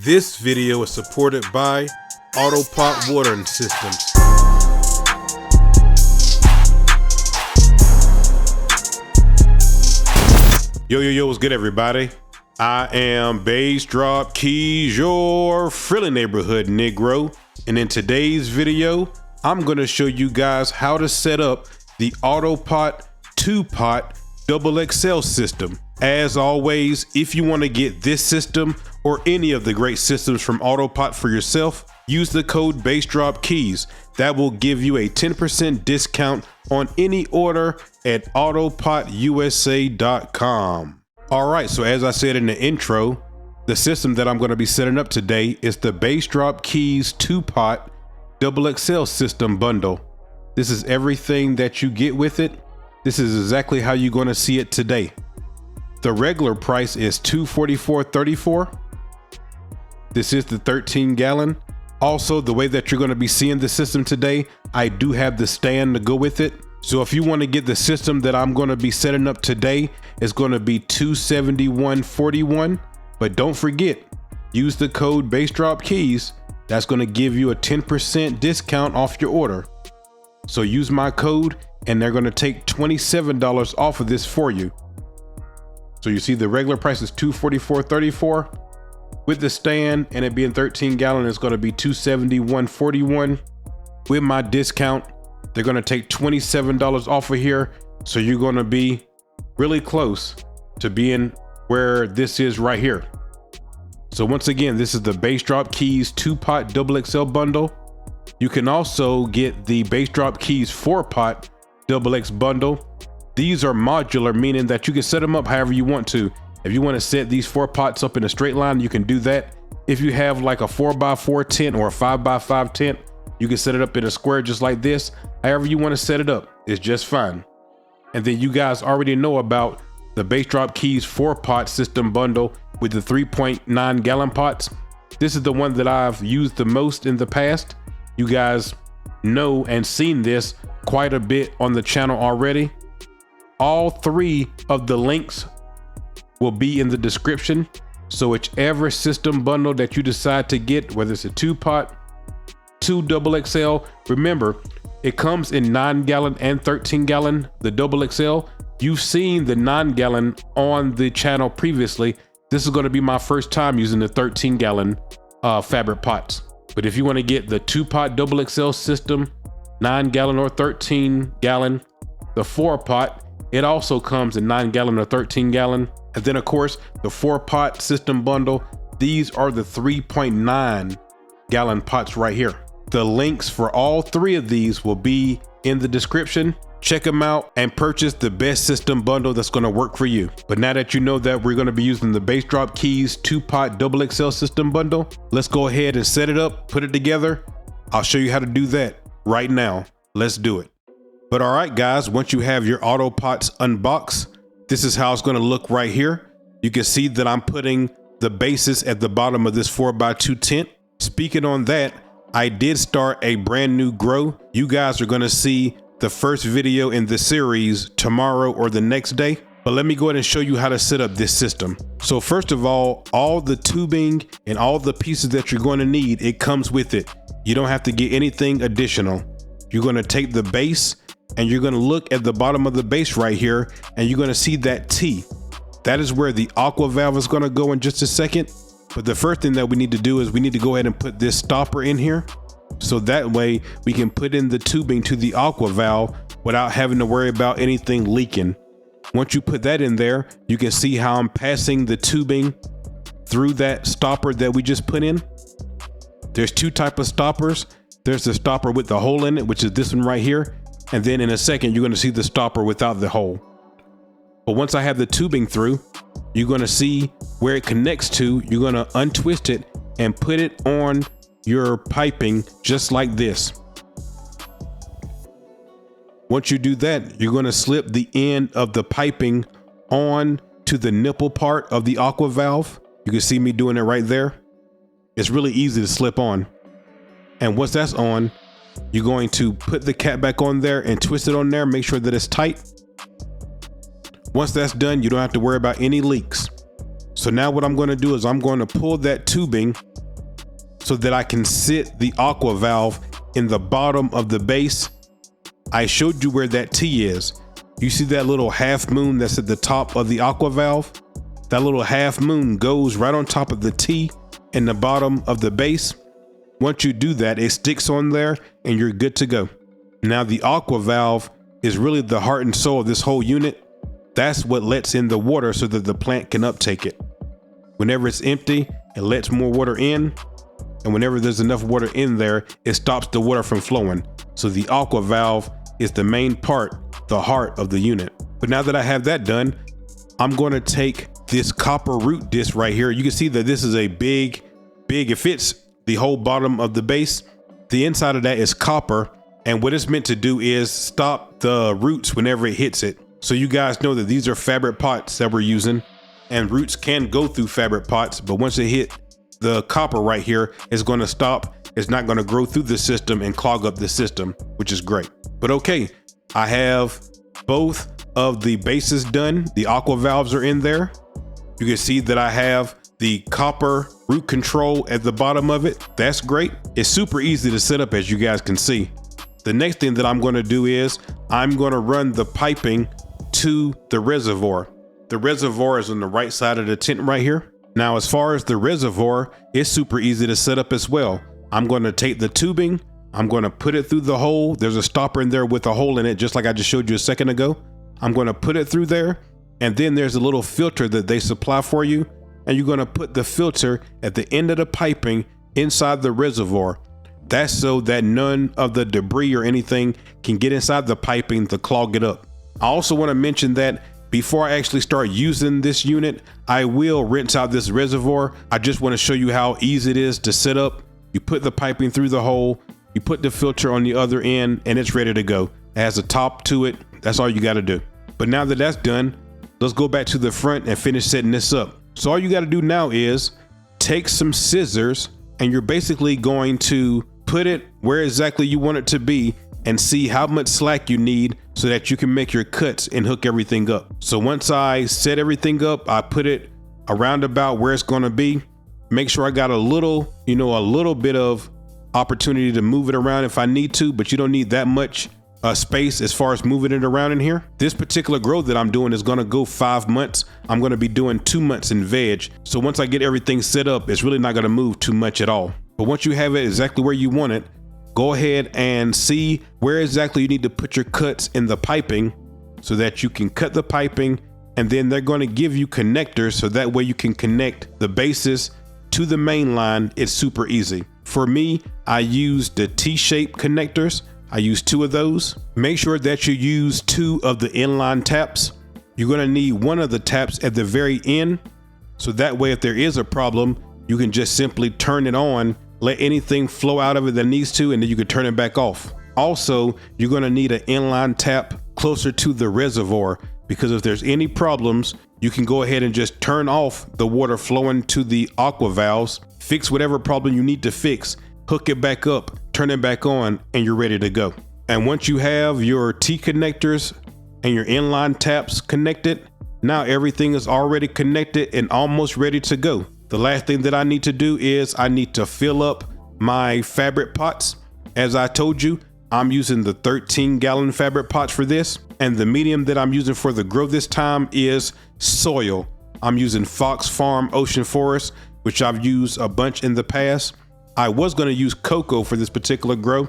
This video is supported by Autopot watering systems. Yo, what's good, everybody? I am Bassdropkeys, your friendly neighborhood Negro, and in today's video, I'm gonna show you guys how to set up the Autopot 2-pot XXL system. As always, if you want to get this system or any of the great systems from Autopot for yourself, use the code Bassdropkeys. That will give you a 10% discount on any order at autopotusa.com. All right, so as I said in the intro, the system that I'm going to be setting up today is the Bassdropkeys 2-pot XXL system bundle. This is everything that you get with it. This is exactly how you're going to see it today. The regular price is $244.34. This is the 13 gallon. Also, the way that you're going to be seeing the system today, I do have the stand to go with it. So if you want to get the system that I'm going to be setting up today, it's going to be $271.41. But don't forget, use the code Bassdropkeys. That's going to give you a 10% discount off your order. So use my code and they're going to take $27 off of this for you. So you see the regular price is $244.34. With the stand and it being 13 gallon, it's going to be $271.41. With my discount, they're going to take $27 off of here. So you're going to be really close to being where this is right here. So once again, this is the Bassdropkeys 2-pot XXL bundle. You can also get the Bassdropkeys 4-pot XX bundle. These are modular, meaning that you can set them up however you want to. If you want to set these 4 pots up in a straight line, you can do that. If you have like a 4x4 tent or a 5x5 tent, you can set it up in a square just like this. However you want to set it up, it's just fine. And then you guys already know about the Bassdropkeys 4-pot system bundle with the 3.9 gallon pots. This is the one that I've used the most in the past. You guys know and seen this quite a bit on the channel already. All 3 of the links will be in the description. So whichever system bundle that you decide to get, whether it's a 2-pot, 2 XXL, remember it comes in 9 gallon and 13 gallon, the XXL. You've seen the 9 gallon on the channel previously. This is going to be my first time using the 13 gallon fabric pots. But if you want to get the 2-pot XXL system, 9 gallon or 13 gallon, the 4-pot, it also comes in 9 gallon or 13 gallon. And then of course, the 4-pot system bundle, these are the 3.9 gallon pots right here. The links for all 3 of these will be in the description. Check them out and purchase the best system bundle that's going to work for you. But now that you know that we're going to be using the Bassdropkeys 2-pot XXL system bundle, let's go ahead and set it up, put it together. I'll show you how to do that right now. Let's do it. But all right, guys, once you have your Autopots unboxed, this is how it's going to look right here. You can see that I'm putting the bases at the bottom of this 4x2 tent. Speaking on that, I did start a brand new grow. You guys are going to see the first video in the series tomorrow or the next day. But let me go ahead and show you how to set up this system. So first of all the tubing and all the pieces that you're going to need, it comes with it. You don't have to get anything additional. You're going to take the base and you're going to look at the bottom of the base right here and you're going to see that T. That is where the aqua valve is going to go in just a second. But the first thing that we need to do is we need to go ahead and put this stopper in here. So that way we can put in the tubing to the aqua valve without having to worry about anything leaking. Once you put that in there, you can see how I'm passing the tubing through that stopper that we just put in. There's 2 types of stoppers. There's the stopper with the hole in it, which is this one right here. And then in a second, you're going to see the stopper without the hole. But once I have the tubing through, you're going to see where it connects to. You're going to untwist it and put it on your piping just like this. Once you do that, you're going to slip the end of the piping on to the nipple part of the aqua valve. You can see me doing it right there. It's really easy to slip on. And once that's on, you're going to put the cap back on there and twist it on there. Make sure that it's tight. Once that's done, you don't have to worry about any leaks. So now what I'm going to do is I'm going to pull that tubing so that I can sit the aqua valve in the bottom of the base. I showed you where that T is. You see that little half moon that's at the top of the aqua valve? That little half moon goes right on top of the T in the bottom of the base. Once you do that, it sticks on there and you're good to go. Now the aqua valve is really the heart and soul of this whole unit. That's what lets in the water so that the plant can uptake it. Whenever it's empty, it lets more water in. And whenever there's enough water in there, it stops the water from flowing. So the aqua valve is the main part, the heart of the unit. But now that I have that done, I'm going to take this copper root disc right here. You can see that this is a big, it fits the whole bottom of the base. The inside of that is copper. And what it's meant to do is stop the roots whenever it hits it. So you guys know that these are fabric pots that we're using, and roots can go through fabric pots, but once they hit the copper right here, it's going to stop. It's not going to grow through the system and clog up the system, which is great. But okay, I have both of the bases done. The aqua valves are in there. You can see that I have the copper root control at the bottom of it. That's great. It's super easy to set up, as you guys can see. The next thing that I'm going to do is I'm going to run the piping to the reservoir. The reservoir is on the right side of the tent right here. Now, as far as the reservoir, it's super easy to set up as well. I'm going to take the tubing, I'm going to put it through the hole. There's a stopper in there with a hole in it, just like I just showed you a second ago. I'm going to put it through there, and then there's a little filter that they supply for you, and you're going to put the filter at the end of the piping inside the reservoir. That's so that none of the debris or anything can get inside the piping to clog it up. I also want to mention that before I actually start using this unit, I will rinse out this reservoir. I just want to show you how easy it is to set up. You put the piping through the hole, you put the filter on the other end, and it's ready to go. It has a top to it. That's all you got to do. But now that that's done, let's go back to the front and finish setting this up. So all you got to do now is take some scissors, and you're basically going to put it where exactly you want it to be and see how much slack you need so that you can make your cuts and hook everything up. So once I set everything up, I put it around about where it's going to be. Make sure I got a little bit of opportunity to move it around if I need to, but you don't need that much space as far as moving it around in here. This particular grow that I'm doing is going to go 5 months. I'm going to be doing 2 months in veg. So once I get everything set up, it's really not going to move too much at all. But once you have it exactly where you want it, go ahead and see where exactly you need to put your cuts in the piping so that you can cut the piping, and then they're going to give you connectors so that way you can connect the bases to the main line. It's super easy. For me, I use the T-shaped connectors. I use 2 of those. Make sure that you use 2 of the inline taps. You're going to need 1 of the taps at the very end, so that way if there is a problem, you can just simply turn it on, let anything flow out of it that needs to, and then you can turn it back off. Also, you're going to need an inline tap closer to the reservoir, because if there's any problems, you can go ahead and just turn off the water flowing to the aqua valves, fix whatever problem you need to fix, hook it back up, turn it back on, and you're ready to go. And once you have your T connectors and your inline taps connected, now everything is already connected and almost ready to go. The last thing that I need to do is I need to fill up my fabric pots. As I told you, I'm using the 13-gallon fabric pots for this. And the medium that I'm using for the grow this time is soil. I'm using Fox Farm Ocean Forest, which I've used a bunch in the past. I was going to use cocoa for this particular grow,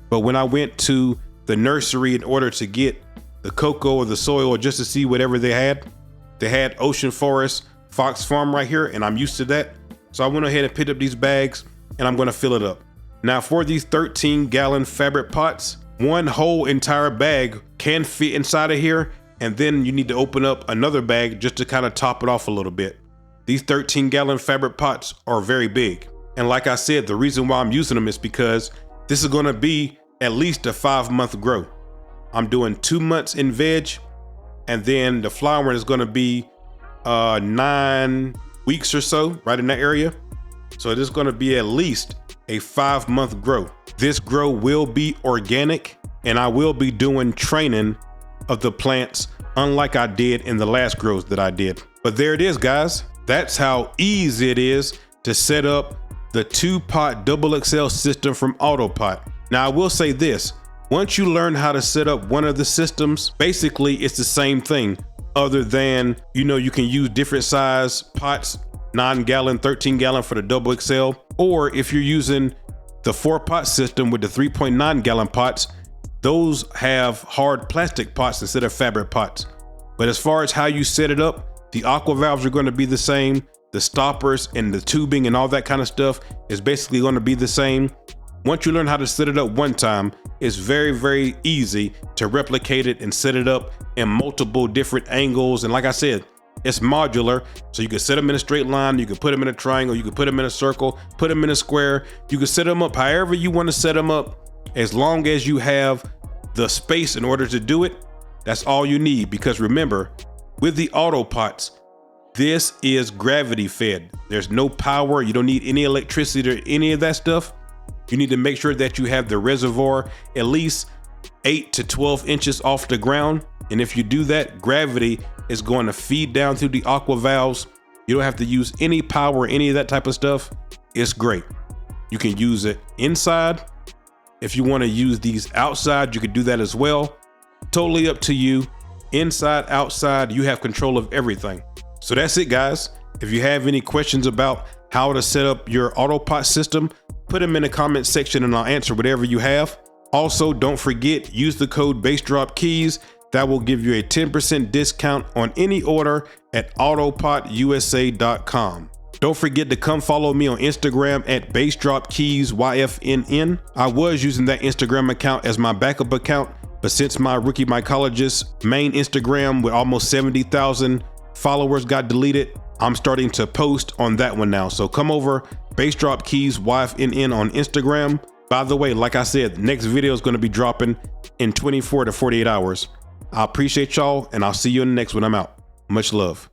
but when I went to the nursery in order to get the cocoa or the soil or just to see whatever they had Ocean Forest Fox Farm right here, and I'm used to that. So I went ahead and picked up these bags, and I'm going to fill it up. Now for these 13-gallon fabric pots, 1 whole entire bag can fit inside of here, and then you need to open up another bag just to kind of top it off a little bit. These 13-gallon fabric pots are very big. And like I said, the reason why I'm using them is because this is going to be at least a 5-month grow. I'm doing 2 months in veg, and then the flowering is going to be 9 weeks or so, right in that area. So it is going to be at least a 5-month grow. This grow will be organic, and I will be doing training of the plants unlike I did in the last grows that I did. But there it is, guys. That's how easy it is to set up the 2-pot XXL system from Autopot. Now I will say this, once you learn how to set up one of the systems, basically it's the same thing, other than, you can use different size pots, 9-gallon, 13-gallon for the XXL, or if you're using the 4-pot system with the 3.9-gallon pots, those have hard plastic pots instead of fabric pots. But as far as how you set it up, the aqua valves are going to be the same. The stoppers and the tubing and all that kind of stuff is basically going to be the same. Once you learn how to set it up one time, it's very, very easy to replicate it and set it up in multiple different angles. And like I said, it's modular, so you can set them in a straight line, you can put them in a triangle, you can put them in a circle, put them in a square. You can set them up however you want to set them up, as long as you have the space in order to do it. That's all you need, because remember, with the Autopots, this is gravity fed. There's no power. You don't need any electricity or any of that stuff. You need to make sure that you have the reservoir at least 8 to 12 inches off the ground. And if you do that, gravity is going to feed down through the aqua valves. You don't have to use any power or any of that type of stuff. It's great. You can use it inside. If you want to use these outside, you could do that as well. Totally up to you. Inside, outside, you have control of everything. So that's it, guys. If you have any questions about how to set up your Autopot system, put them in the comment section and I'll answer whatever you have. Also, don't forget, use the code Bassdropkeys. That will give you a 10% discount on any order at autopotusa.com. Don't forget to come follow me on Instagram at Bassdropkeys YFNN. I was using that Instagram account as my backup account, but since my rookie mycologist main Instagram with almost 70,000 followers got deleted, I'm starting to post on that one now. So come over, Bassdropkeys YFNN on Instagram. By the way, like I said, the next video is going to be dropping in 24 to 48 hours. I appreciate y'all, and I'll see you in the next one. I'm out. Much love.